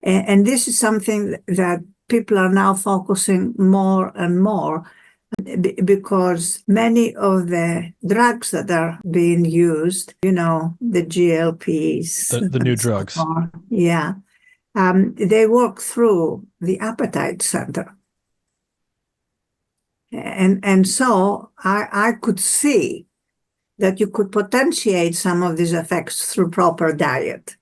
And this is something that people are now focusing more and more, because many of the drugs that are being used, the GLPs, The new drugs. yeah, they work through the appetite center. And so I could see that you could potentiate some of these effects through proper diet.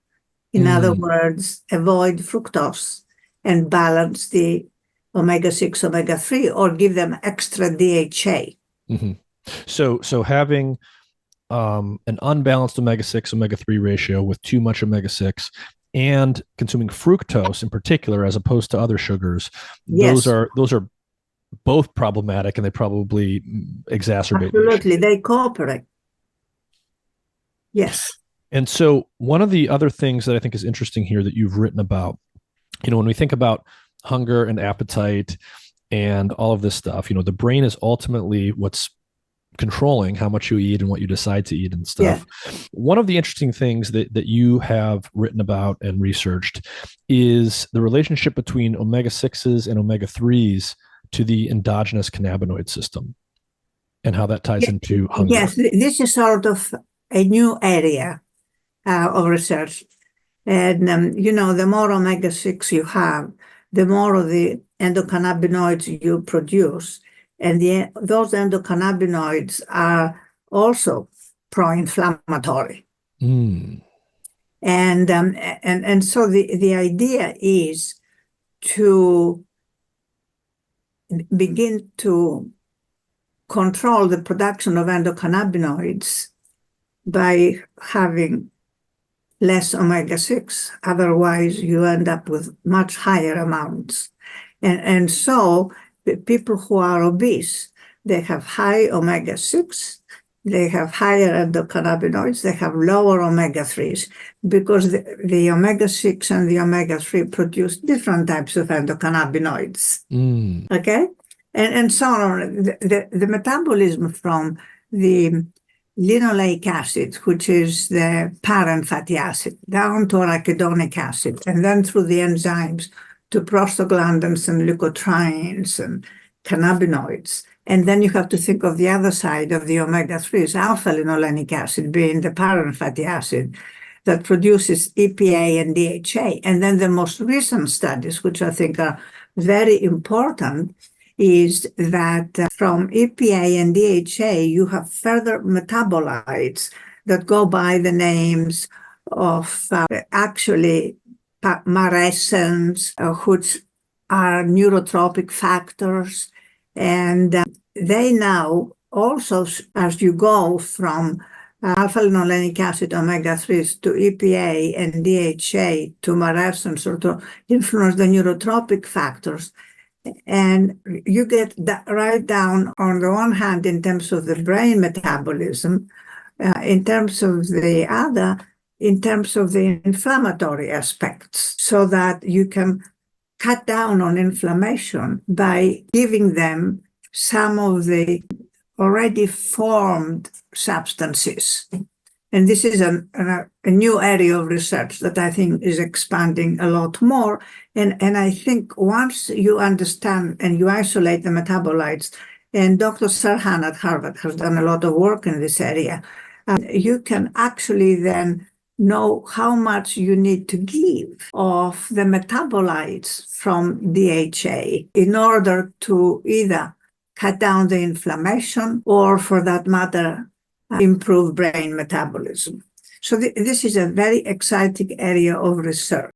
In other words, avoid fructose and balance the omega-6, omega-3, or give them extra DHA. Mm-hmm. So having an unbalanced omega-6, omega-3 ratio with too much omega-6 and consuming fructose in particular, as opposed to other sugars, Yes. those are both problematic, and they probably exacerbate. Absolutely, they cooperate. Yes. And so one of the other things that I think is interesting here that you've written about, when we think about hunger and appetite and all of this stuff, the brain is ultimately what's controlling how much you eat and what you decide to eat and stuff. Yeah. One of the interesting things that you have written about and researched is the relationship between omega-6s and omega-3s to the endogenous cannabinoid system and how that ties into hunger. Yes, this is sort of a new area of research. And, the more omega-6 you have, the more of the endocannabinoids you produce. And those endocannabinoids are also pro-inflammatory. And so the idea is to begin to control the production of endocannabinoids by having less omega-6. Otherwise, you end up with much higher amounts. And so the people who are obese, they have high omega-6, they have higher endocannabinoids, they have lower omega-3s, because the omega-6 and the omega-3 produce different types of endocannabinoids. Okay? And so on. The metabolism from the linoleic acid, which is the parent fatty acid, down to arachidonic acid, and then through the enzymes to prostaglandins and leukotrienes and cannabinoids. And then you have to think of the other side of the omega-3s, alpha-linolenic acid being the parent fatty acid that produces EPA and DHA. And then the most recent studies, which I think are very important, is that from EPA and DHA, you have further metabolites that go by the names of actually marasins, which are neurotropic factors. And they now also, as you go from alpha-linolenic acid omega-3s to EPA and DHA to marasins, or to influence the neurotropic factors. And you get that right down, on the one hand, in terms of the brain metabolism, in terms of the other, in terms of the inflammatory aspects, so that you can cut down on inflammation by giving them some of the already formed substances. And this is a new area of research that I think is expanding a lot more. And I think once you understand and you isolate the metabolites, and Dr. Serhan at Harvard has done a lot of work in this area, you can actually then know how much you need to give of the metabolites from DHA in order to either cut down the inflammation or, for that matter, improve brain metabolism. So this is a very exciting area of research.